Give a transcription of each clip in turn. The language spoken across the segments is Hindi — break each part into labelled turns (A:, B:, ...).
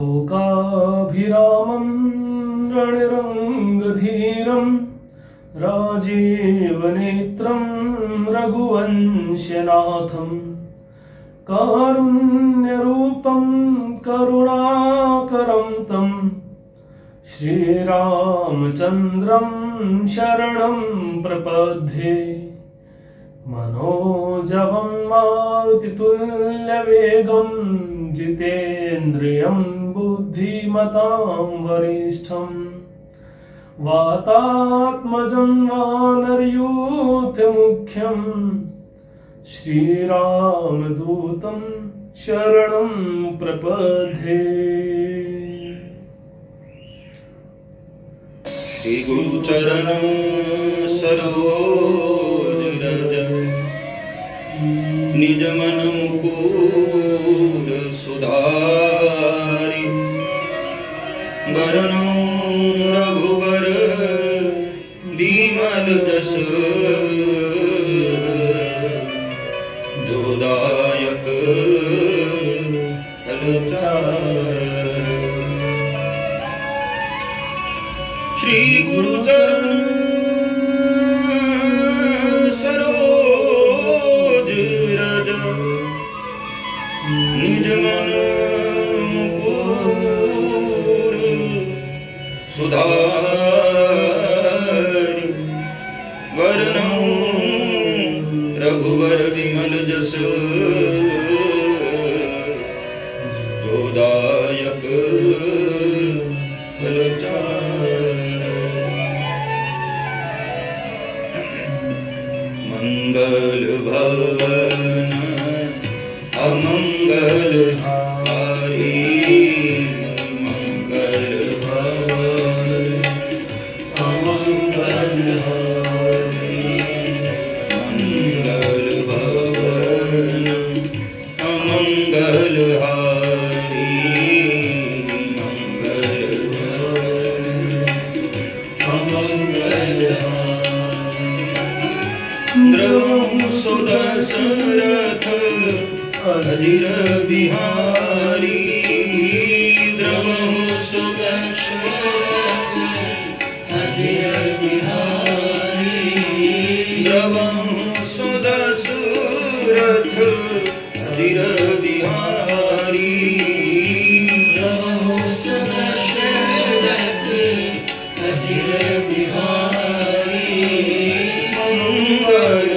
A: लोकाभिरामं रणरङ्गधीरं राजीवनेत्रं रघुवंशनाथं कारुण्यरूपं करुणाकरं तं श्रीरामचन्द्रं शरणं प्रपद्ये। मनोजवं मारुतितुल्यवेगं जितेन्द्रियं बुद्धिमतां वरिष्ठं वातात्मजं वानरयूथमुख्यं श्रीरामदूतं शरणं प्रपद्ये।
B: श्री गुरुचरण सरोज रज निज मन मुकुर सुधारि वरनो रघुवर बिमल जस जोदायक फलचारि। श्री गुरुचरण सरोज रज निज मन मुकुर सुधारि वरनौ रघुवर विमल जस जोदायक फलचारि। मंगल भवन अमंगल हारी मंगल भवन अमंगल हारी मंगल भवन अमंगल हारी मंगल भवन अमंगल हारी। सुदशरथ अजिर बिहारी द्रवहु सुदशरथ अजिर बिहारी द्रवहु सुदशरथ अजिर बिहारी द्रवहु सुदशरथ अजिर बिहारी मंगल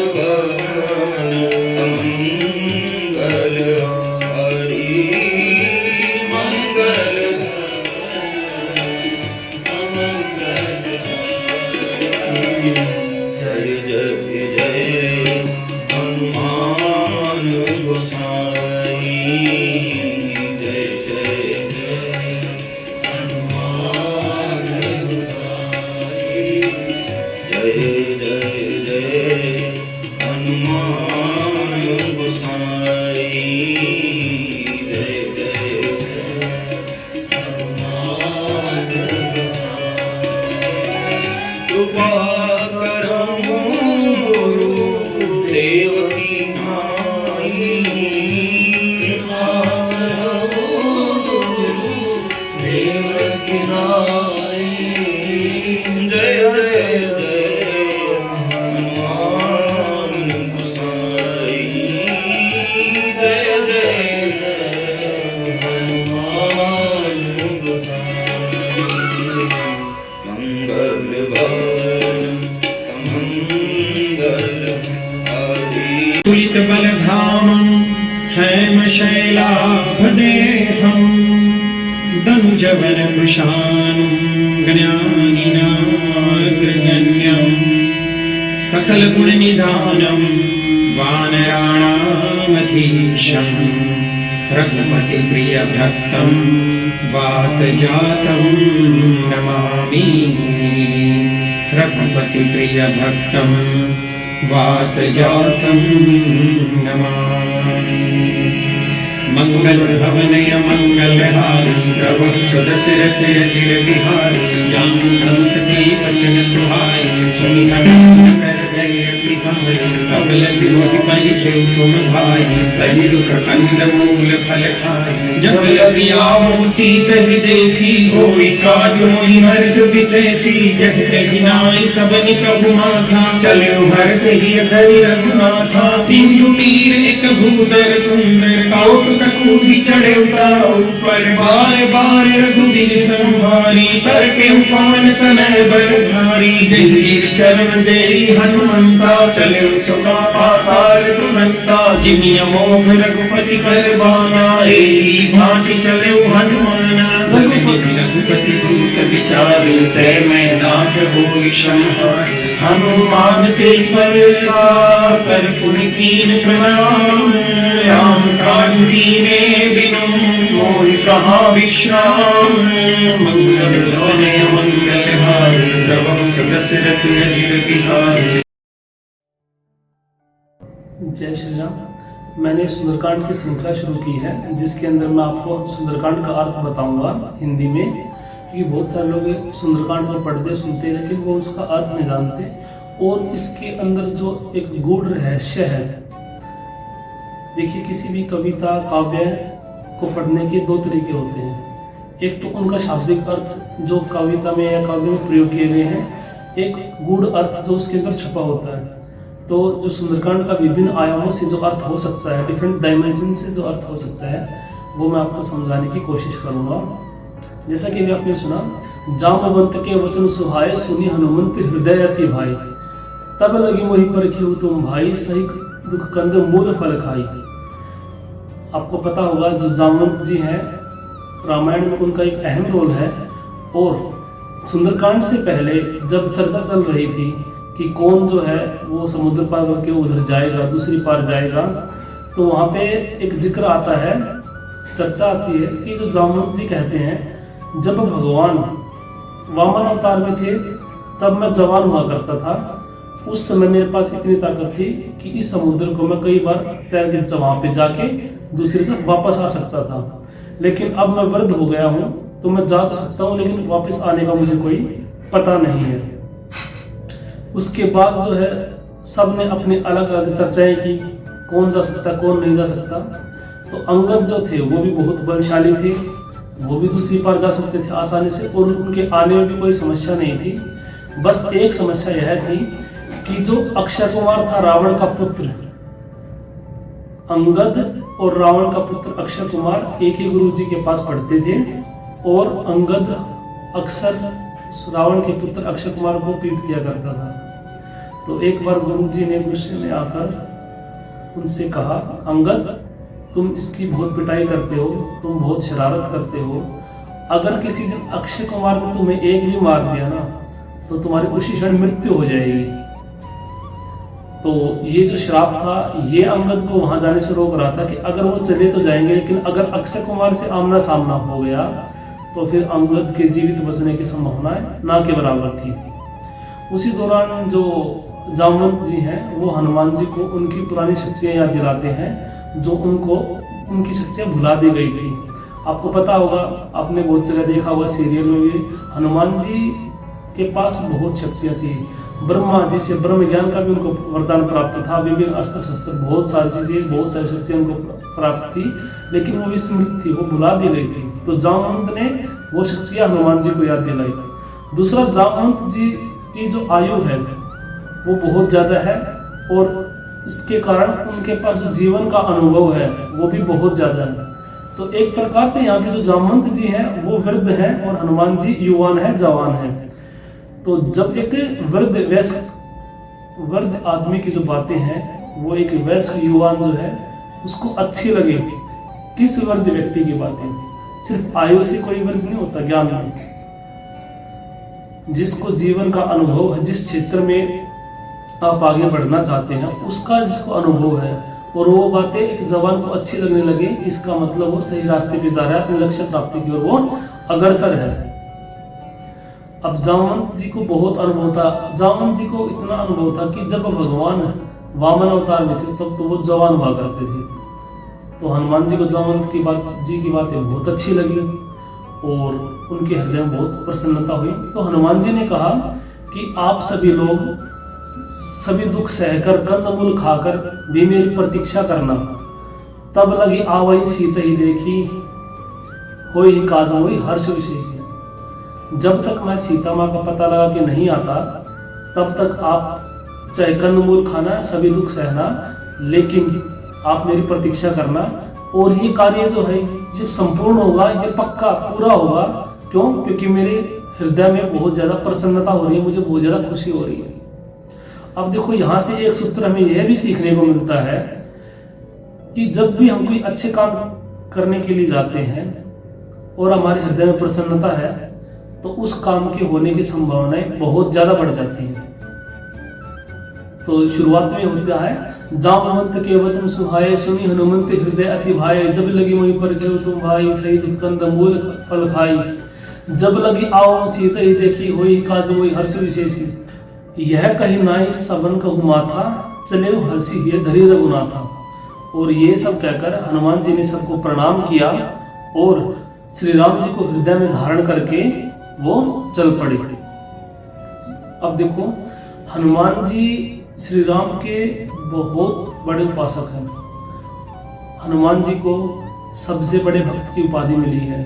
C: तुलित बलधामं हैमशैलाभदेहं दनुजवन कृशानं ज्ञानिनाग्रगण्यं सकलगुणनिधानं वानराणामधीशं रघुपतिप्रियभक्तं वातजातं नमामि रघुपतिप्रियभक्तं वातजातं नमामि। मंगलभवनय मंगलहारी प्रभु सुदशरथ अजिर बिहारी जानत की वचन सुहाई सुनि अबलति मोहि परिचय तुम भाई सही दुख कंद मूल फल खाई जब लगी आवो सीत ही देखी होई काज मोहि हर्ष विशेषी जह कही नाई सबनि कबु माथा चलो हर्ष ही धरि रघुनाथा सिंधु तीर एक भूधर सुंदर कौतुक कूदि चढ़े ऊपर बार बार रघुवीर संभारी तरके पवन तनय बलधारी जहीर चरण देई हनुमंता चले सुना पाताल तुरंता जिमि अमोघ रघुपति कर बाना एई भांति चले हनुमाना रघुपति दूत विचारे तै मैं नाथ होई संहारे हनुमान ते परसा कर पुन कीन प्रणाम राम काज दीने बिनु मोहि कहाँ विश्राम मंगल गौने मंगल हारी प्रभु दशरथ अजिर बिहारी।
A: जय श्री राम। मैंने सुंदरकांड की श्रृंखला शुरू की है जिसके अंदर मैं आपको सुंदरकांड का अर्थ बताऊंगा हिंदी में, क्योंकि बहुत सारे लोग सुंदरकांड में पढ़ते सुनते हैं लेकिन वो उसका अर्थ नहीं जानते। और इसके अंदर जो एक गूढ़ रहस्य है, देखिए किसी भी कविता काव्य को पढ़ने के दो तरीके होते हैं। एक तो उनका शाब्दिक अर्थ जो कविता में या काव्य में प्रयोग किए गए हैं, एक गूढ़ अर्थ जो उसके अंदर छुपा होता है। तो जो सुंदरकांड का विभिन्न आयामों से जो अर्थ हो सकता है, डिफरेंट डायमेंशन से जो अर्थ हो सकता है, वो मैं आपको समझाने की कोशिश करूंगा। जैसा कि आपने सुना, जामवंत के वचन सुहाए सुनी हनुमंत हृदय अति भाई तब लगी मोहि परखी तुम भाई सही दुख कंद मूल फल खाई। आपको पता होगा जो जामवंत जी हैं रामायण में उनका एक अहम रोल है। और सुंदरकांड से पहले जब चर्चा चल रही थी कि कौन जो है वो समुद्र पार करके उधर जाएगा, दूसरी पार जाएगा, तो वहाँ पे एक जिक्र आता है, चर्चा आती है कि जो जामवंत जी कहते हैं जब भगवान वामन अवतार में थे तब मैं जवान हुआ करता था। उस समय मेरे पास इतनी ताकत थी कि इस समुद्र को मैं कई बार तैर के वहाँ पे जाके दूसरी तरफ वापस आ सकता था। लेकिन अब मैं वृद्ध हो गया हूँ तो मैं जा तो सकता हूँ लेकिन वापस आने का मुझे कोई पता नहीं है। उसके बाद जो है सब ने अपनी अलग अलग चर्चाएं की, कौन जा सकता कौन नहीं जा सकता। तो अंगद जो थे वो भी बहुत बलशाली थे, वो भी दूसरी पार जा सकते थे आसानी से और उनके आने में भी कोई समस्या नहीं थी। बस एक समस्या यह थी कि जो अक्षय कुमार था रावण का पुत्र, अंगद और रावण का पुत्र अक्षय कुमार एक ही गुरु जी के पास पढ़ते थे और अंगद अक्सर रावण के पुत्र अक्षय कुमार को पीट किया करता था। तो एक बार गुरु जी ने गुस्से में आकर उनसे कहा, अंगद तुम इसकी बहुत पिटाई करते हो, तुम बहुत शरारत करते हो, अगर किसी दिन अक्षय कुमार को तुम्हें एक भी मार दिया ना तो तुम्हारी उसी क्षण मृत्यु हो जाएगी। तो ये जो श्राप था ये अंगद को वहां जाने से रोक रहा था कि अगर वो चले तो जाएंगे, लेकिन अगर अक्षय कुमार से आमना सामना हो गया तो फिर अंगद के जीवित बचने की संभावनाएं ना के बराबर थी। उसी दौरान जो जामवंत जी हैं वो हनुमान जी को उनकी पुरानी शक्तियां याद दिलाते हैं जो उनको उनकी शक्तियां भुला दी गई थी। आपको पता होगा, आपने बहुत जगह देखा होगा सीरियल में भी, हनुमान जी के पास बहुत शक्तियां थी। ब्रह्मा जी से ब्रह्म ज्ञान का भी उनको वरदान प्राप्त था, विभिन्न अस्त्र शस्त्र बहुत सारी चीजें बहुत सारी शक्तियां उनको प्राप्त थी, लेकिन वो विस्मृत थी, वो भुला दी गई थी। तो जामवंत ने वो शक्तियां हनुमान जी को याद दिलाई। दूसरा, जामवंत जी की जो आयु है वो बहुत ज्यादा है और इसके कारण उनके पास जो जीवन का अनुभव है वो भी बहुत ज्यादा है। तो एक प्रकार से यहाँ पे जो जामवंत जी हैं वो वृद्ध हैं और हनुमान जी युवान है, जवान है। तो जब एक वृद्ध आदमी की जो बातें हैं वो एक वयस्क युवान जो है उसको अच्छी लगे, किस वृद्ध व्यक्ति की बातें, सिर्फ आयु से कोई वृद्ध नहीं होता, ज्ञान में जिसको जीवन का अनुभव है, जिस क्षेत्र में आप आगे बढ़ना चाहते हैं उसका जिसको अनुभव है और वो बातें एक जवान को अच्छी लगने लगे, इसका मतलब वो सही रास्ते पे जा रहा है, अपने लक्ष्य प्राप्ति की ओर वो अग्रसर है। अब जामवंत जी को बहुत अनुभव था, जामवंत जी को इतना अनुभव था कि जब भगवान वामन अवतार में थे तब तो वो जवान हुआ करते थे। तो हनुमान जी को जामवंत की बातें बहुत अच्छी लगी और उनके हृदय में बहुत प्रसन्नता हुई। तो हनुमान जी ने कहा कि आप सभी लोग सभी दुख सहकर कंदमूल खाकर भी मेरी प्रतीक्षा करना। तब लगी आवई सीत ही देखी, होई काज होई हर्ष विशेषी। जब तक मैं सीता माँ का पता लगा कि नहीं आता, तब तक आप चाहे कंदमूल खाना, सभी दुख सहना, लेकिन आप मेरी प्रतीक्षा करना। और ये कार्य जो है जब संपूर्ण होगा, ये पक्का पूरा होगा। क्यों? क्योंकि मेरे हृदय में बहुत ज्यादा प्रसन्नता हो रही है, मुझे बहुत ज्यादा खुशी हो रही है। अब देखो, यहाँ से एक सूत्र हमें यह भी सीखने को मिलता है कि जब भी हम कोई अच्छे काम करने के लिए जाते हैं और हमारे हृदय में प्रसन्नता है, तो उस काम के होने की संभावनाएं बहुत ज्यादा बढ़ जाती हैं। तो शुरुआत में होता है, जामवंत के वचन सुहाए, सुनी हनुमंत हृदय अति भाए। जब लगी मोहि पर खेल तुम भाई, सही कंदमूल फल खाई। जब लगी आओ सीता ही देखी, होई काज होई हर्ष विशेषी। यह कही नाई सबन कहु माथा, चले हर्षी ये धरी रघुनाथा। और ये सब कहकर हनुमान जी ने सबको प्रणाम किया और श्री राम जी को हृदय में धारण करके वो चल पड़े। अब देखो, हनुमान जी श्री राम के बहुत बड़े उपासक हैं। हनुमान जी को सबसे बड़े भक्त की उपाधि मिली है।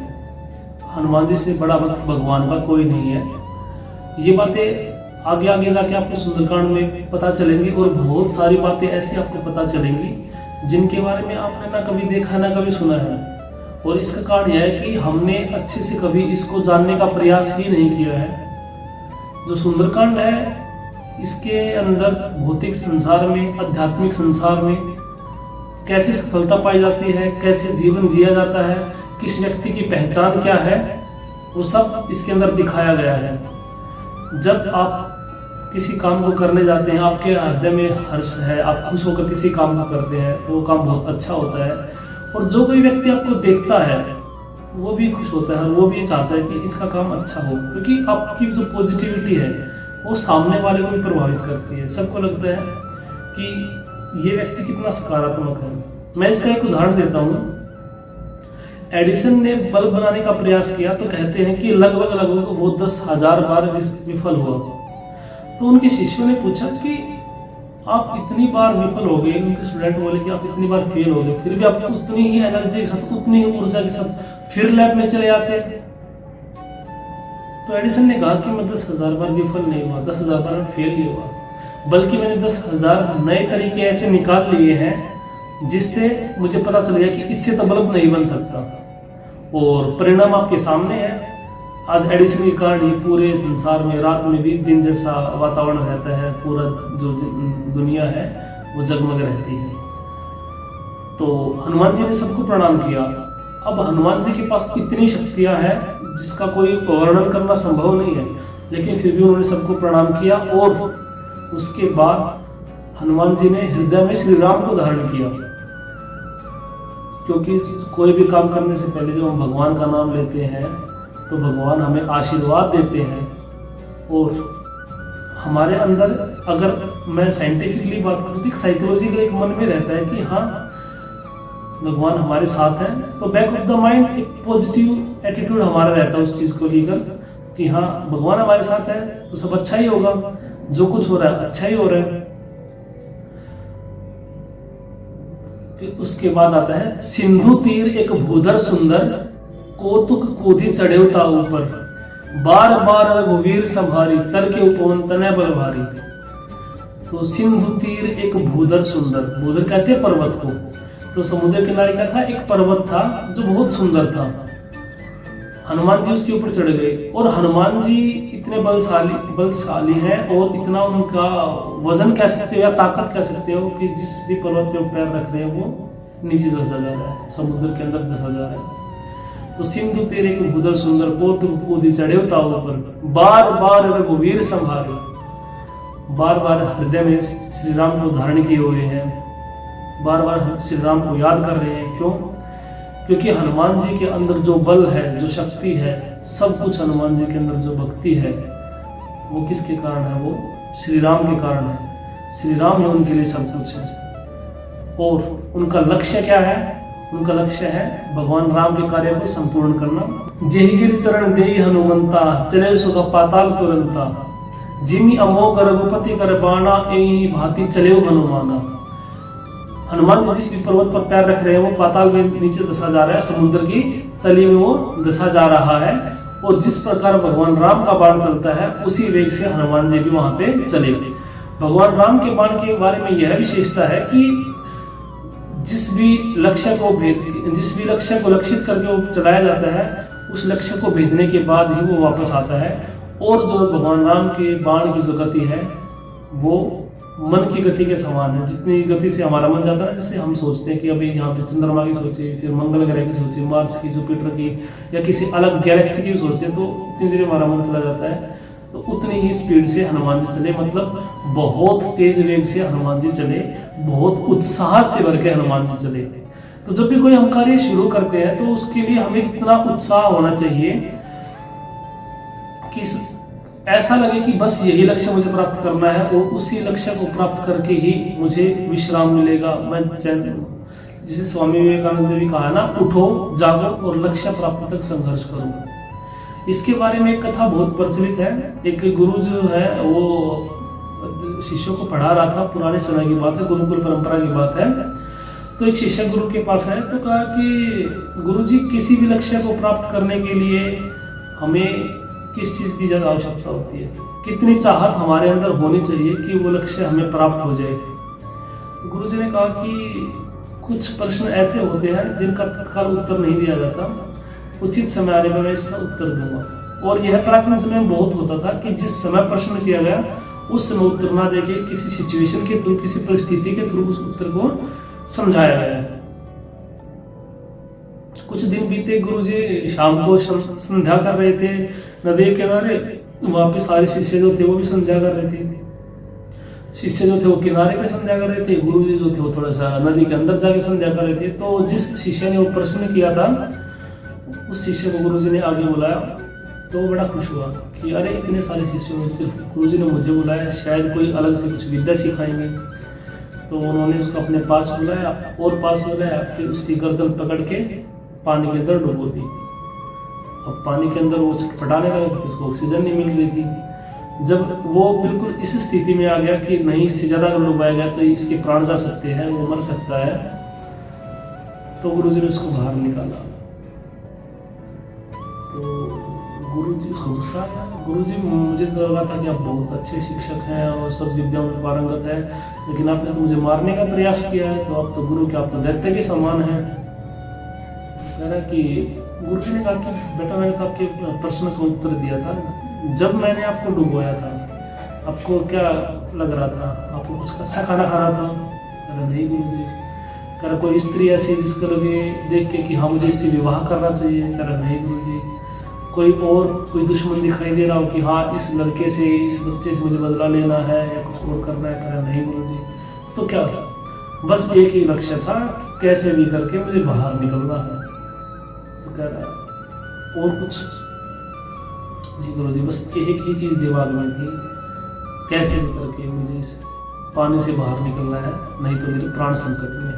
A: हनुमान जी से बड़ा भक्त भगवान का कोई नहीं है। ये बातें आगे आगे जाके आपको सुंदरकांड में पता चलेंगी और बहुत सारी बातें ऐसी आपको पता चलेंगी जिनके बारे में आपने ना कभी देखा ना कभी सुना है। और इसका कारण यह है कि हमने अच्छे से कभी इसको जानने का प्रयास ही नहीं किया है। जो सुंदरकांड है, इसके अंदर भौतिक संसार में, आध्यात्मिक संसार में कैसे सफलता पाई जाती है, कैसे जीवन जिया जाता है, किस व्यक्ति की पहचान क्या है, वो सब इसके अंदर दिखाया गया है। जब आप किसी काम को करने जाते हैं, आपके हृदय में हर्ष है, आप खुश होकर किसी काम को करते हैं, तो वो काम बहुत अच्छा होता है। और जो कोई व्यक्ति आपको देखता है वो भी खुश होता है, वो भी चाहता है कि इसका काम अच्छा हो, क्योंकि आपकी जो पॉजिटिविटी है वो सामने वाले को भी प्रभावित करती है। सबको लगता है कि ये व्यक्ति कितना सकारात्मक है। मैं इसका एक उदाहरण देता हूँ। एडिसन ने बल्ब बनाने का प्रयास किया, तो कहते हैं कि लगभग वो 10,000 बार विफल हुआ। तो उनके शिष्यों ने पूछा कि आप इतनी बार विफल हो गए, उनके स्टूडेंट बोले कि आप इतनी बार फेल हो गए, फिर भी आप उतनी ही एनर्जी के साथ, उतनी ही ऊर्जा के साथ फिर लैब में चले आते हैं। तो एडिसन ने कहा कि मैं 10,000 बार विफल नहीं हुआ, 10,000 बार फेल नहीं हुआ, बल्कि मैंने 10,000 नए तरीके ऐसे निकाल लिए हैं जिससे मुझे पता चल गया कि इससे तो बल्ब नहीं बन सकता। और परिणाम आपके सामने है। आज एडिसन के कारण ही पूरे संसार में रात में भी दिन जैसा वातावरण रहता है, पूरा जो दुनिया है वो जगमग रहती है। तो हनुमान जी ने सबको प्रणाम किया। अब हनुमान जी के पास इतनी शक्तियां हैं जिसका कोई वर्णन करना संभव नहीं है, लेकिन फिर भी उन्होंने सबको प्रणाम किया। और उसके बाद हनुमान जी ने हृदय में श्री राम को धारण किया, क्योंकि कोई भी काम करने से पहले जब हम भगवान का नाम लेते हैं तो भगवान हमें आशीर्वाद देते हैं। और हमारे अंदर, अगर मैं साइंटिफिकली बात करूँ तो साइकोलॉजी का एक मन में रहता है कि हाँ भगवान हमारे साथ है, तो बैक ऑफ द माइंड एक पॉजिटिव एटीट्यूड हमारा रहता है उस चीज को लेकर कि हाँ भगवान हमारे साथ है तो सब अच्छा ही होगा, जो कुछ हो रहा है अच्छा ही हो रहा है। फिर उसके बाद आता है, सिंधु तीर एक भूधर सुंदर, कौतुक कूदी चढ़े ता ऊपर, बार बार रघुवीर संभारी, तर के उपवन तनय बल भारी। तो सिंधु तीर एक भूधर सुंदर, भूधर कहते हैं पर्वत को। तो समुद्र किनारे क्या था, एक पर्वत था जो बहुत सुंदर था। हनुमान जी उसके ऊपर चढ़ गए। और हनुमान जी इतने बलशाली हैं और इतना उनका वजन कह सकते हो या ताकत कह सकते हो कि जिस भी पर्वत पे पैर रख रहे हैं वो नीचे धंसा जा रहा है, समुद्र के अंदर धंसा जा रहा है। तो सिंधु तेरे को भूधर सुंदर, कौतुक कूदी चढ़े ता ऊपर, बार बार रघुवीर संभारे, बार बार हृदय में श्री राम को धारण किए हुए हैं, बार बार श्री राम को याद कर रहे हैं। क्यों? क्योंकि हनुमान जी के अंदर जो बल है, जो शक्ति है, सब कुछ हनुमान जी के अंदर जो भक्ति है वो किसके कारण है? वो श्री राम के कारण है। श्री राम ही उनके लिए सब कुछ है। और उनका लक्ष्य क्या है? उनका लक्ष्य है भगवान राम के कार्य को संपूर्ण करना। जेहि गिर चरण देहि हनुमंता, चले सुख पाताल तुरंता। जिमी अमोघ रघुपति कर बाणा एही भांति चले हनुमाना। हनुमान जी जिस भी पर्वत पर पैर रख रहे हैं वो पाताल में नीचे धंसा जा रहा है, समुद्र की तली में वो धंसा जा रहा है, और जिस प्रकार भगवान राम का बाण चलता है उसी वेग से हनुमान जी भी वहां पे चले। भगवान राम के बाण के बारे में यह विशेषता है कि जिस भी लक्ष्य को लक्षित करके वो चलाया जाता है, उस लक्ष्य को भेदने के बाद ही वो वापस आता है। और जो भगवान राम के बाण की जो गति है वो मन की गति के समान है। जितनी गति से हमारा मन जाता है, जिससे हम सोचते हैं कि अभी यहाँ पे चंद्रमा की सोचिए, फिर मंगल ग्रह की सोचिए, मार्स की, जुपिटर की, या किसी अलग गैलेक्सी की सोचते हैं, तो उतनी देर हमारा मन चला जाता है। तो उतनी ही स्पीड से हनुमान जी चले, मतलब बहुत तेज वेग से हनुमान जी चले, बहुत उत्साह से भर के हनुमान जी चले। तो जब भी कोई हम कार्य शुरू करते हैं तो उसके लिए हमें इतना उत्साह होना चाहिए कि ऐसा लगे कि बस यही लक्ष्य मुझे प्राप्त करना है, और उसी लक्ष्य को प्राप्त करके ही मुझे विश्राम मिलेगा, मैं चैन। जिसे स्वामी विवेकानंद ने भी कहा ना, उठो जागो और लक्ष्य प्राप्ति तक संघर्ष करो। इसके बारे में एक कथा बहुत प्रचलित है। एक गुरु जो है वो शिष्यों को पढ़ा रहा था, पुराने समय की बात है, गुरुकुल परंपरा की बात है। तो एक शिष्य गुरु के पास है, तो कहा कि गुरुजी, किसी भी लक्ष्य को प्राप्त करने के लिए हमें किस चीज की ज्यादा आवश्यकता होती है, कितनी चाहत हमारे अंदर होनी चाहिए कि वो लक्ष्य हमें प्राप्त हो जाए। गुरुजी ने कहा कि कुछ प्रश्न ऐसे होते हैं जिनका तत्काल उत्तर नहीं दिया जाता, उचित समय आने पर मैं इसका उत्तर दूंगा। और यह प्राचीन समय में बहुत होता था कि जिस समय प्रश्न किया गया उस समय उत्तर ना देके किसी सिचुएशन के थ्रू, किसी परिस्थिति के थ्रू उस उत्तर को समझाया गया। कुछ दिन बीते, गुरुजी शाम को संध्या कर रहे थे नदी के किनारे। वहां पे सारे शिष्य जो थे वो भी संध्या कर रहे थे। शिष्य जो थे वो किनारे पे संध्या कर रहे थे, गुरुजी जो थे वो थोड़ा सा नदी के अंदर जाके संध्या कर रहे थे। तो जिस शिष्य ने वो प्रश्न किया था, उस शिष्य को गुरुजी ने आगे बुलाया, तो वो बड़ा खुश हुआ कि अरे इतने सारे शिष्यों में सिर्फ गुरुजी ने मुझे बुलाया, शायद कोई अलग से कुछ विद्या सिखाएंगे। तो उन्होंने उसको अपने पास बुलाया और पास बुलाया, फिर उसकी गर्दन पकड़ के पानी के अंदर डुबो दी। अब पानी के अंदर वो छटपटाने लगा, उसको ऑक्सीजन नहीं मिल रही थी। जब वो बिल्कुल इस स्थिति में आ गया कि नहीं, इससे ज्यादा अगर डुबाया गया तो इसके प्राण जा सकते हैं, वो मर सकता है, तो गुरुजी ने उसको बाहर निकाला। तो गुरुजी को गुस्सा आया। गुरुजी, मुझे तो लगा था कि आप बहुत अच्छे शिक्षक हैं और सब विद्याओं में पारंगत है, लेकिन आपने तो मुझे मारने का प्रयास किया है, तो आप तो गुरु के, आप तो दैत्य के समान हैं। कह रहा कि गुरुजी ने कहा कि बेटा, मैंने तो आपके प्रश्न का उत्तर दिया था। जब मैंने आपको डुबोया था आपको क्या लग रहा था? आपको कुछ अच्छा खाना खाना था? कह रहा नहीं गुरुजी। कह रहा कोई स्त्री ऐसी जिसको लगे देख के कि हाँ मुझे इससे विवाह करना चाहिए? कह रहा नहीं गुरुजी। कोई दुश्मन दिखाई दे रहा हो कि हाँ इस लड़के से, इस बच्चे से मुझे बदला लेना है या कुछ और करना है? कह रहा नहीं गुरुजी। तो क्या था? बस एक ही लक्ष्य था, कैसे भी करके मुझे बाहर निकलना है। तो कह रहा और कुछ नहीं गुरुजी, बस एक ही चीज दिमाग में थी, कैसे भी करके मुझे इस पानी से बाहर निकलना है, नहीं तो मेरे प्राण संकट में।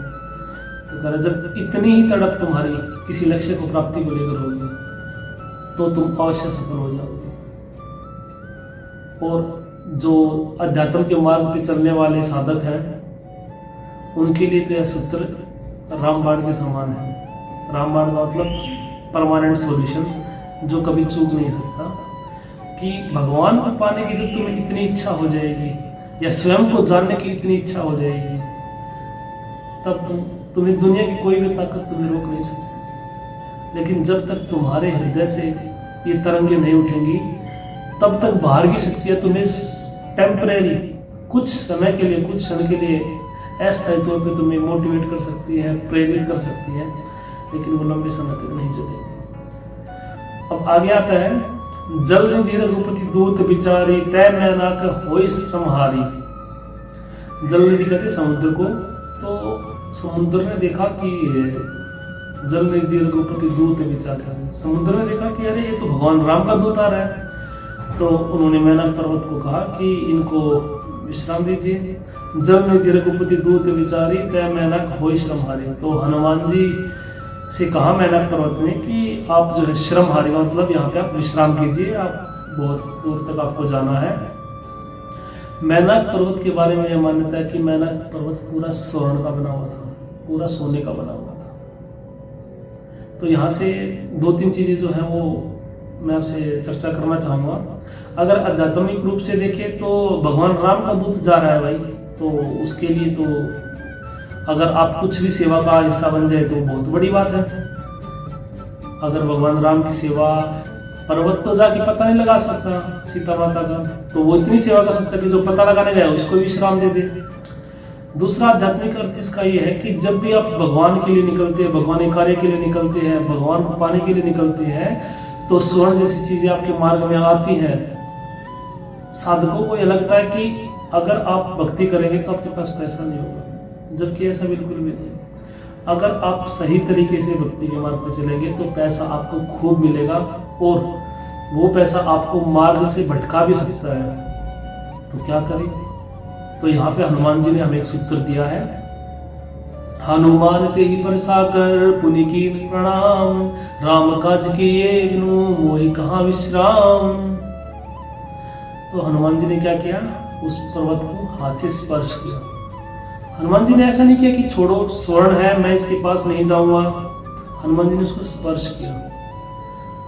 A: तो कह रहा जब इतनी ही तड़प तुम्हारी किसी लक्ष्य को प्राप्ति को लेकर होगी तो तुम अवश्य सफल हो जाओगे। और जो अध्यात्म के मार्ग पे चलने वाले साधक हैं उनके लिए तो यह सूत्र रामबाण के समान है। रामबाण का मतलब परमानेंट सॉल्यूशन, जो कभी चूक नहीं सकता। कि भगवान को पाने की जब तुम्हें इतनी इच्छा हो जाएगी या स्वयं को जानने की इतनी इच्छा हो जाएगी, तब तुम्हें दुनिया की कोई भी ताकत तुम्हें रोक नहीं सकती। लेकिन जब तक तुम्हारे हृदय से ये तरंगे नहीं उठेंगी, तब तक बाहर की शक्तियाँ तुम्हें टेम्परेरी, कुछ समय के लिए, कुछ क्षण के लिए अस्थायी तौर पे तुम्हें मोटिवेट कर सकती है, प्रेरित कर सकती है, लेकिन वो लंबे समय तक नहीं चलेगी। अब आगे आता है, जल निधि रघुपति दूत बिचारी, तय मैनाक होई संहारी। जल निधि कहते समुद्र को। तो समुद्र ने देखा कि जल निधि रघुपति दूत बिचारी, समुद्र ने देखा कि अरे ये तो भगवान राम का दूत आ रहा है। तो उन्होंने मैनाक पर्वत को कहा कि इनको विश्राम दीजिए। जल निधि रघुपति दूत बिचारी, तय मैनाक होई श्रमहारी। तो हनुमान जी से कहा मैनाक पर्वत ने कि आप जो है श्रमहारी, मतलब यहाँ पे आप विश्राम कीजिए, आप बहुत दूर तक आपको जाना है, मैनाक पर्वत के बारे में यह मान्यता है कि मैनाक पर्वत पूरा स्वर्ण का बना हुआ था, पूरा सोने का बना हुआ था। तो यहाँ से 2-3 चीजें जो है वो मैं आपसे चर्चा करना चाहूंगा। अगर आध्यात्मिक रूप से देखें तो भगवान राम का दूत जा रहा है भाई, तो उसके लिए तो अगर आप कुछ भी सेवा का हिस्सा बन जाए तो बहुत बड़ी बात है। अगर भगवान राम की सेवा, पर्वत तो जाके पता नहीं लगा सकता सीता माता का, तो वो इतनी सेवा कर सकता कि जो पता लगाने गया उसको भी विश्राम दे दे। दूसरा आध्यात्मिक अर्थ इसका ये है कि जब भी आप भगवान के लिए निकलते हैं, भगवान कार्य के लिए निकलते हैं, भगवान को पाने के लिए निकलते हैं, तो स्वर्ण जैसी चीजें आपके मार्ग में आती हैं। साधकों को यह लगता है कि अगर आप भक्ति करेंगे तो आपके पास पैसा नहीं होगा, जबकि ऐसा बिल्कुल भी नहीं। अगर आप सही तरीके से भक्ति के मार्ग पर चलेंगे तो पैसा आपको खूब मिलेगा, और वो पैसा आपको मार्ग से भटका भी सकता है। तो क्या करें? तो यहाँ पे हनुमान जी ने हमें एक सूत्र दिया है, हनुमान के ही बरसाकर पुनि कीन प्रणाम, राम काज किए बिनु मोहि कहाँ विश्राम। तो हनुमान जी ने क्या किया? उस पर्वत को हाथ से स्पर्श किया। हनुमान जी ने ऐसा नहीं किया कि छोड़ो स्वर्ण है मैं इसके पास नहीं जाऊंगा, हनुमान जी ने उसको स्पर्श किया।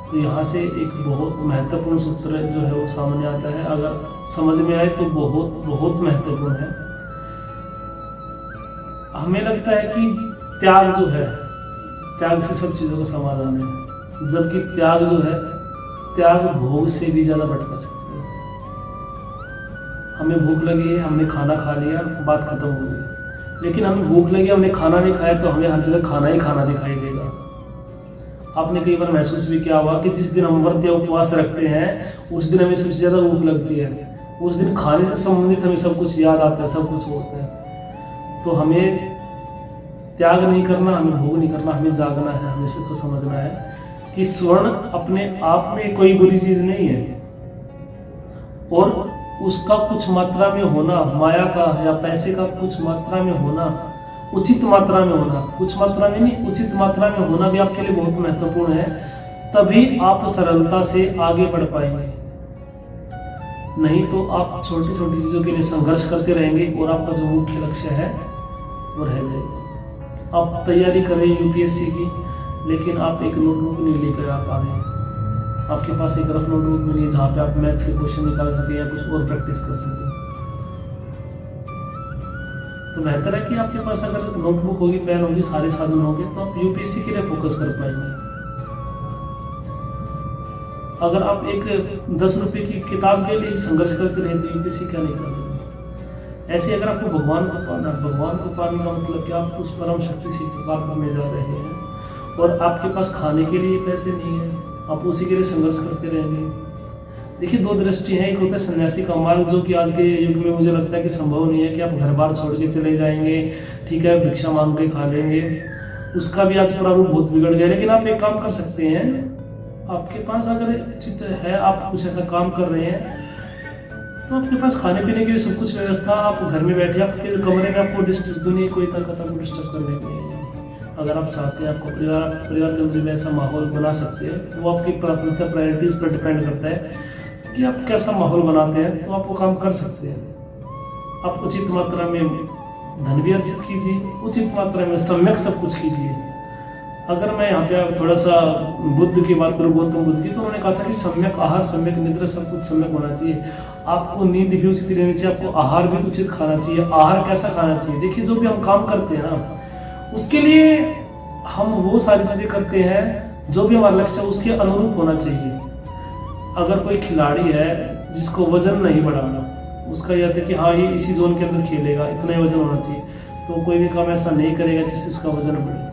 A: तो यहाँ से एक बहुत महत्वपूर्ण सूत्र जो है वो सामने आता है, अगर समझ में आए तो बहुत बहुत महत्वपूर्ण है। हमें लगता है कि त्याग जो है, त्याग से सब चीजों का समाधान है, जबकि त्याग जो है, त्याग भोग से भी ज्यादा भटका सकता है। हमें भूख लगी है, हमने खाना खा लिया, बात खत्म हो गई। लेकिन हमें भूख लगी, हमने खाना नहीं खाया, तो हमें हर जगह खाना ही खाना दिखाई देगा। आपने कई बार महसूस भी किया होगा कि जिस दिन हम व्रत या उपवास रखते हैं उस दिन हमें सबसे ज्यादा भूख लगती है, उस दिन खाने से संबंधित हमें सब कुछ याद आता है, सब कुछ होता है। तो हमें त्याग नहीं करना, हमें भोग नहीं करना, हमें जागना है, हमें सबको समझना है कि स्वर्ण अपने आप में कोई बुरी चीज नहीं है, और उसका कुछ मात्रा में होना, माया का या पैसे का कुछ मात्रा में होना, उचित मात्रा में होना, कुछ मात्रा में नहीं, उचित मात्रा में होना भी आपके लिए बहुत महत्वपूर्ण है। तभी आप सरलता से आगे बढ़ पाएंगे, नहीं तो आप छोटी छोटी चीजों के लिए संघर्ष करते रहेंगे और आपका जो मुख्य लक्ष्य है वो रह जाएगा। आप तैयारी कर रहे हैं यूपीएससी की, लेकिन आप एक नोटबुक नहीं लेकर आ पा रहे हैं, आपके पास एक रफ नोटबुक मिली है जहाँ पे आप मैथ्स के क्वेश्चन निकाल सके या कुछ और प्रैक्टिस कर सके। तो बेहतर है कि आपके पास अगर नोटबुक होगी, पेन होगी, सारे साधन होंगे, तो आप यूपीएससी के लिए फोकस कर पाएंगे। अगर आप एक 10 रुपए की किताब के लिए संघर्ष करते रहे तो यूपीएससी क्या नहीं कर देंगे। ऐसे अगर आपको भगवान को पाना, भगवान को पाने का मतलब कि आप उस परम शक्ति से साकार करने जा रहे हैं और आपके पास खाने के लिए पैसे नहीं है, आप उसी के लिए संघर्ष करते रहेंगे। देखिए, 2 दृष्टि है। एक होता है सन्यासी का मार्ग, जो कि आज के युग में मुझे लगता है कि संभव नहीं है कि आप घर बार छोड़ के चले जाएंगे, ठीक है, भिक्षा मांग के खा लेंगे, उसका भी आज प्रारूप बहुत बिगड़ गया। लेकिन आप एक काम कर सकते हैं, आपके पास अगर उचित है, आप कुछ ऐसा काम कर रहे हैं तो आपके पास खाने पीने की भी सब कुछ व्यवस्था, आप घर में बैठे, आपके कमरे में आपको दुनिया कोई ताकत आपको डिस्टर्ब करने को नहीं है। अगर आप चाहते हैं आपको परिवार के अंदर में ऐसा माहौल बना सकते हैं, वो आपकी प्रायोरिटीज पर डिपेंड करता है कि आप कैसा माहौल बनाते हैं, तो आप वो काम कर सकते हैं। आप उचित मात्रा में धन भी अर्जित कीजिए, उचित मात्रा में सम्यक सब कुछ कीजिए। अगर मैं यहाँ पे थोड़ा सा बुद्ध की बात करूँ, गौतम बुद्ध की, तो उन्होंने कहा था कि सम्यक आहार, सम्यक निद्रा, सब कुछ सम्यक होना चाहिए। आपको नींद भी उचित लेनी चाहिए, आपको आहार भी उचित खाना चाहिए। आहार कैसा खाना चाहिए? देखिए, जो भी हम काम करते हैं ना, उसके लिए हम वो सारी चीजें करते हैं जो भी हमारा लक्ष्य है उसके अनुरूप होना चाहिए। अगर कोई खिलाड़ी है जिसको वजन नहीं बढ़ाना, उसका यह है कि हाँ ये इसी जोन के अंदर खेलेगा, इतना ही वजन होना चाहिए, तो कोई भी काम ऐसा नहीं करेगा जिससे उसका वजन बढ़े।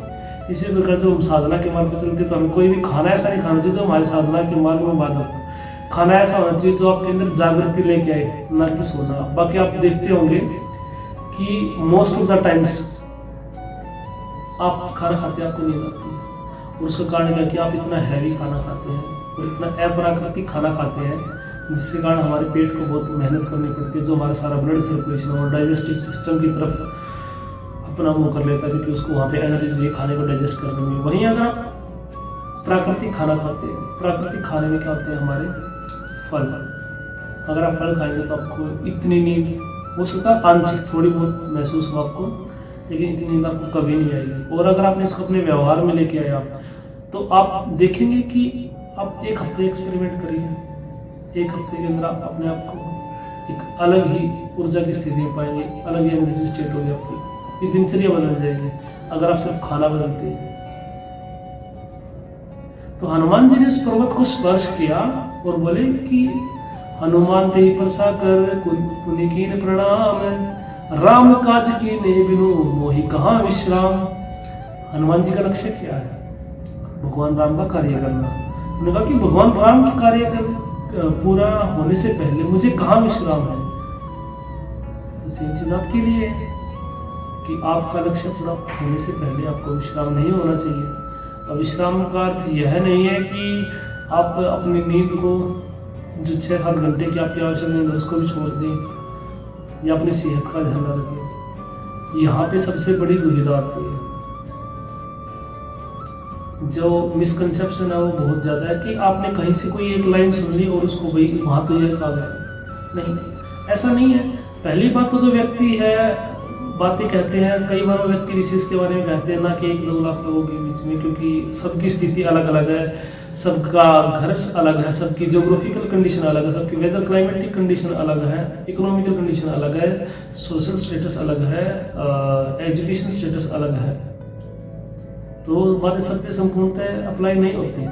A: इसी प्रकार जब हम साधना के मार्ग पर चलते तो हमें कोई भी खाना ऐसा नहीं खाना चाहिए जो हमारे साधना के मार्ग में बाधक हो। खाना ऐसा होना चाहिए जो आपके अंदर जागृति लेके आए, ना कि सोना। बाकी आप देखते होंगे कि मोस्ट ऑफ द टाइम्स आप खाना खाते हैं, आपको नींद आती है, और उसका कारण क्या है कि आप इतना हैवी खाना खाते हैं और इतना अप्राकृतिक खाना खाते हैं, जिसके कारण हमारे पेट को बहुत मेहनत करनी पड़ती है, जो हमारा सारा ब्लड सर्कुलेशन और डाइजेस्टिव सिस्टम की तरफ अपना मुंह कर लेता है, क्योंकि उसको वहाँ पे एनर्जी चाहिए खाने को डाइजेस्ट करने में। वहीं अगर आप प्राकृतिक खाना खाते हैं, प्राकृतिक खाने में क्या होते हैं? हमारे फल, अगर आप फल खाएंगे तो आपको इतनी नींद हो सकता है आंशिक थोड़ी बहुत महसूस हो आपको, लेकिन इतनी नींद आपको कभी नहीं आएगी। और अगर आपने इसको अपने व्यवहार में लेके आए आप, तो आप देखेंगे कि आप एक हफ्ते एक्सपेरिमेंट करिए, एक हफ्ते के अंदर आप अपने आप को एक अलग ही ऊर्जा की स्थिति में पाएंगे, अलग ही एनर्जी स्टेट होगी आपकी, ये दिनचर्या बदल जाएगी अगर आप सिर्फ खाना बदलते हैं। तो हनुमान जी ने उस पर्वत को स्पर्श किया और बोले कि हनुमान ते प्रसा कर पुनि कीन प्रणाम, राम काज की ने बिनु मोहि कहाँ विश्राम। हनुमान जी का लक्ष्य क्या है? भगवान राम का कार्य करना। उन्होंने कहा कि भगवान राम के कार्य कर पूरा होने से पहले मुझे कहाँ विश्राम है। तो सेम चीज आपके लिए है कि आपका लक्ष्य पूरा होने से पहले आपको विश्राम नहीं होना चाहिए। और विश्राम का अर्थ यह नहीं है कि आप अपनी नींद को जो 6-7 घंटे की आपकी आवश्यक नींद है उसको भी छोड़ दें या अपनी सेहत का ध्यान न रखें। यहाँ पे सबसे बड़ी दुविधा आती है, जो मिसकंसेप्शन है वो बहुत ज़्यादा है कि आपने कहीं से कोई एक लाइन सुन ली और उसको वही वहाँ तो यह कहा गया। नहीं, ऐसा नहीं है। पहली बात तो जो व्यक्ति है बातें कहते हैं, कई बार वो व्यक्ति विशेष के बारे में कहते हैं ना कि 1-2 लाख लोगों के बीच में, क्योंकि सबकी स्थिति अलग अलग है, सबका घर अलग है, सबकी जोग्राफिकल कंडीशन अलग है, सबकी वेदर क्लाइमेटिक कंडीशन अलग है, इकोनॉमिकल कंडीशन अलग है, सोशल स्टेटस अलग है, एजुकेशन स्टेटस अलग है। तो उस बातें सबसे संपूर्णतः अप्लाई नहीं होती।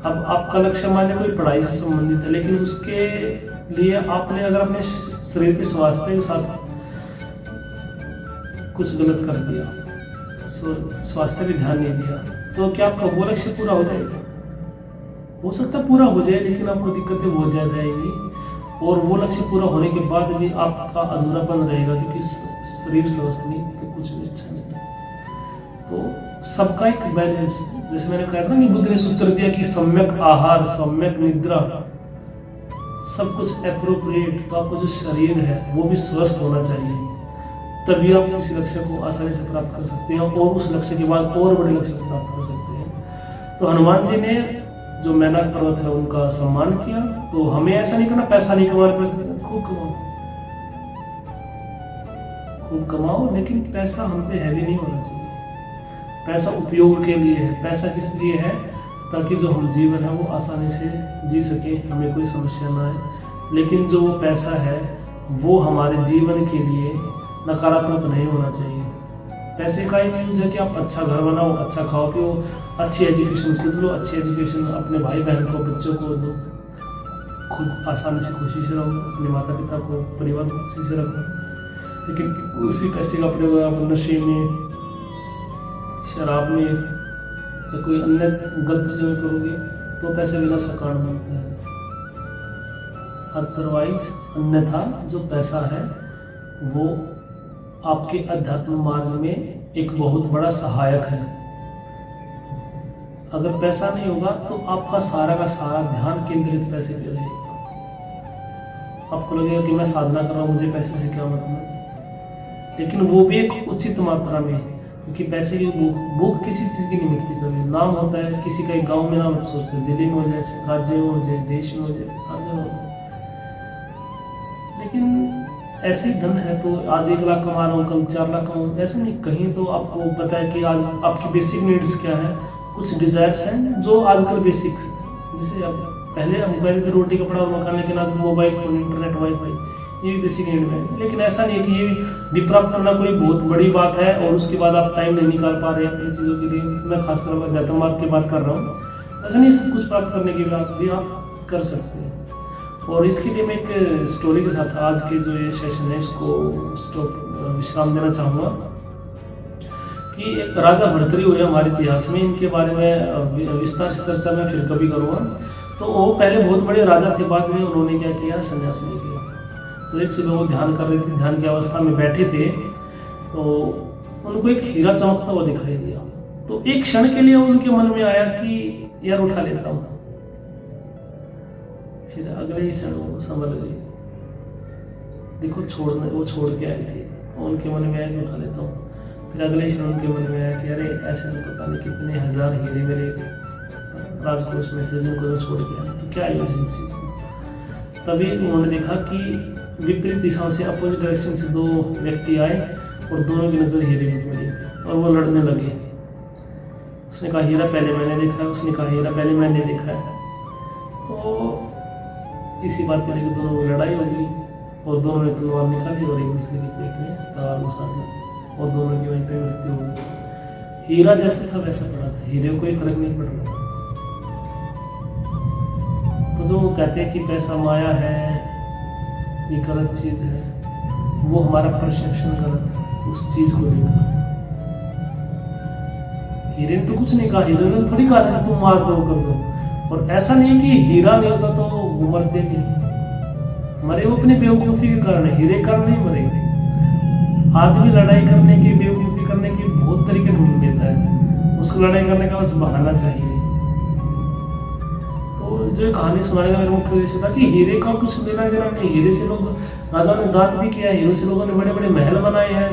A: अब आपका लक्ष्य मान कोई पढ़ाई से संबंधित है, लेकिन उसके लिए आपने अगर अपने शरीर के स्वास्थ्य के साथ कुछ गलत कर दिया, स्वास्थ्य पे ध्यान नहीं दिया, तो क्या आपका वो लक्ष्य पूरा हो जाएगा? हो सकता है पूरा हो जाए, लेकिन आपको दिक्कतें बहुत ज़्यादा आएंगी और वो लक्ष्य पूरा होने के बाद भी आपका अधूरापन रहेगा, क्योंकि शरीर स्वस्थ नहीं तो कुछ भी अच्छा नहीं। तो सबका एक बैलेंस, जैसे मैंने कहा था ना कि बुद्ध ने सूत्र दिया कि सम्यक आहार, सम्यक निद्रा, सब कुछ एप्रोप्रिएट। तो आपको जो शरीर है वो भी स्वस्थ होना चाहिए, तभी आप किसी लक्ष्य को आसानी से प्राप्त कर सकते हैं और उस लक्ष्य के बाद और बड़े लक्ष्य को प्राप्त कर सकते हैं। तो हनुमान जी ने जो मैनाक पर्वत है उनका सम्मान किया। तो हमें ऐसा नहीं करना पैसा नहीं कमाना, खूब कमाओ, खूब कमाओ, लेकिन पैसा हम पे हैवी नहीं होना चाहिए। पैसा उपयोग के लिए है, पैसा किस लिए है? ताकि जो हम जीवन है वो आसानी से जी सके, हमें कोई समस्या ना आए। लेकिन जो वो पैसा है वो हमारे जीवन के लिए नकारात्मक नहीं होना चाहिए। पैसे का ही यूज है कि आप अच्छा घर बनाओ, अच्छा खाओ पियो, अच्छी एजुकेशन खुद लो, अच्छी एजुकेशन अपने भाई बहन को, बच्चों को दो, खुद आसानी से खुशी से रहो, अपने माता पिता को, परिवार को खुशी से रखो। लेकिन उसी पैसे का प्रयोग आप नशे में, शराब में या कोई अन्य गलत चीज़ों में करोगे तो पैसे बिना का कारण बनता है। अदरवाइज अन्यथा जो पैसा है वो आपके अध्यात्म मार्ग में एक बहुत बड़ा सहायक है। अगर पैसा नहीं होगा तो आपका सारा का सारा ध्यान केंद्रित पैसे पे रहेगा। आपको लगेगा कि मैं साधना कर रहा हूँ, मुझे पैसे से क्या मतलब। लेकिन वो भी एक उचित मात्रा में, क्योंकि पैसे की भूख किसी चीज़ की नहीं मिटती कभी। नाम होता है किसी का एक गाँव में नाम सोचते, जिले में हो जाए, राज्य में हो जाए, देश में हो जाए, हर जगह हो जाए। लेकिन ऐसे ही धन है तो आज 1 लाख कमा रहा हूँ, कल 4 लाख कमाऊँ, ऐसा नहीं। कहीं तो आपको पता है कि आज आपकी बेसिक नीड्स क्या है, कुछ डिजायर्स हैं जो आजकल बेसिक है। जैसे अब पहले हम कहते थे रोटी कपड़ा और मकान, लेकिन आज मोबाइल फोन, इंटरनेट, वाईफाई, ये भी बेसिक नीड में। लेकिन ऐसा नहीं है कि ये भी प्राप्त करना कोई बहुत बड़ी बात है और उसके बाद आप टाइम नहीं निकाल पा रहे हैं अपनी चीज़ों के लिए। मैं खासकर अध्यात्म मार्ग की बात कर रहा हूँ। ऐसा नहीं, सब कुछ प्राप्त करने के बाद भी आप कर सकते हैं। और इसके लिए मैं एक स्टोरी के साथ आज के जो ये सेशन है इसको विश्राम देना चाहूँगा कि एक राजा भर्तृहरि हुए हमारे इतिहास में। इनके बारे में विस्तार से चर्चा मैं फिर कभी करूँगा। तो वो पहले बहुत बड़े राजा थे, बाद में उन्होंने क्या किया, संन्यास ले लिया। तो एक सुबह वो ध्यान कर रहे थे, ध्यान की अवस्था में बैठे थे, तो उनको एक हीरा चमकता हुआ दिखाई दिया। तो एक क्षण के लिए उनके मन में आया कि यार उठा लेता हूँ। फिर अगले ही क्षण वो संभल गए। देखो वो छोड़ के आए थे, उनके मन में आया कि उठा लेता हूँ। फिर अगले ही क्षण उनके मन में आया कि अरे ऐसे तो पता नहीं कितने हजार हीरे मेरे राजकोष में थे जिनको मैं छोड़ के आया, तो क्या यूज इन चीज़ में। तभी उन्होंने देखा कि विपरीत दिशाओं से अपोजिट डायरेक्शन से दो व्यक्ति आए और दोनों की नज़र हीरे में पड़ी और वो लड़ने लगे। उसने कहा हीरा पहले मैंने देखा है, उसने कहा हीरा पहले मैंने देखा है। तो इसी बात को लेकर दोनों में लड़ाई होगी और दोनों ने तलवार निकाली और एक दूसरे के पेट में तलवार घुसा दी और दोनों की वहीं पे मृत्यु हो गई। हीरा जैसा था वैसा पड़ा था, हीरे को कोई फर्क नहीं पड़ रहा था। तो जो वो कहते हैं कि पैसा माया है, ये गलत चीज है, वो हमारा परसेप्शन गलत है उस चीज को लेकर। हीरे ने तो कुछ नहीं कहा, हीरे ने थोड़ी कहा कि तुम मार दो कर दो। और ऐसा नहीं कि हीरा नहीं होता तो वो मरते नहीं, मरे वो अपनी बेवकूफी के कारण है, हीरे कारण नहीं मरेंगे। आदमी लड़ाई करने की, बेवकूफी करने की बहुत तरीके ढूंढ लेता है, उसको लड़ाई करने का बस बहाना चाहिए। तो जो कहानी सुनाने का मेरा मुख्य उद्देश्य था कि हीरे का कुछ लेना देना नहीं। हीरे से लोग राजा ने दान भी किया, हीरे से लोगों ने बड़े बड़े महल बनाए हैं,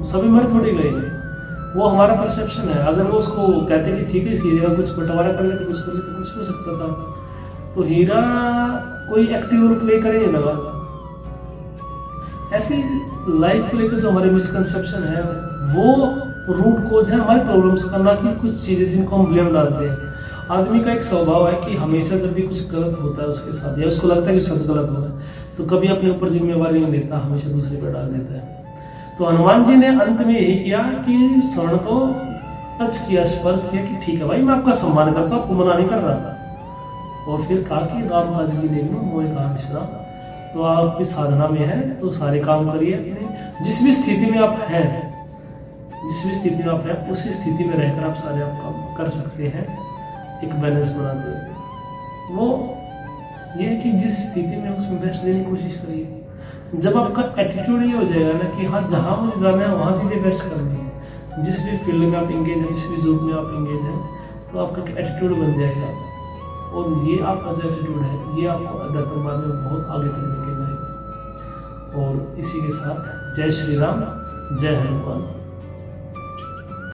A: सभी मर थोड़े गए हैं। वो हमारा परसेप्शन है। अगर वो उसको कहते कि ठीक है इस हीरे का कुछ बंटवारा कर ले तो कुछ कर ले तो कुछ हो सकता था। तो हीरा कोई एक्टिव रोल प्ले करे नहीं लगा। ऐसे लाइफ को लेकर जो हमारे मिसकंसेप्शन है वो रूट कोज है हमारे प्रॉब्लम्स का, ना कि कुछ चीजें जिनको हम ब्लेम डालते हैं। आदमी का एक स्वभाव है कि हमेशा जब भी कुछ गलत होता है उसके साथ या उसको लगता है कि सब गलत हुआ है तो कभी अपने ऊपर जिम्मेवारी नहीं लेता, हमेशा दूसरे पर डाल देता है। तो हनुमान जी ने अंत में यही किया कि स्वर्ण को टच किया, स्पर्श किया कि ठीक है भाई मैं आपका सम्मान करता हूँ, आपको मना नहीं कर रहा था। और फिर कहा कि राम काज की देवी मोह कहा मिश्रा, तो आपकी साधना में है तो सारे काम करिए अपने जिस भी स्थिति में आप हैं, जिस भी स्थिति में आप हैं उसी स्थिति में रहकर आप सारे आप काम कर सकते हैं एक बैलेंस बनाते हुए। वो ये है कि जिस स्थिति में उसमें बेस्ट देने की कोशिश करिए। जब आपका एटीट्यूड ये हो जाएगा ना कि हाँ जहाँ मुझे जाना है वहाँ चीज़ें बेस्ट करनी है, जिस भी फील्ड में आप इंगेज हैं, जिस भी जॉब में आप इंगेज हैं, तो आपका एटीट्यूड बन जाएगा। और ये आपका जो एटीट्यूड है ये आपको अध्यात्म मार्ग में बहुत आगे तक लेके जाएगा। और इसी के साथ जय श्री राम, जय हनुमान।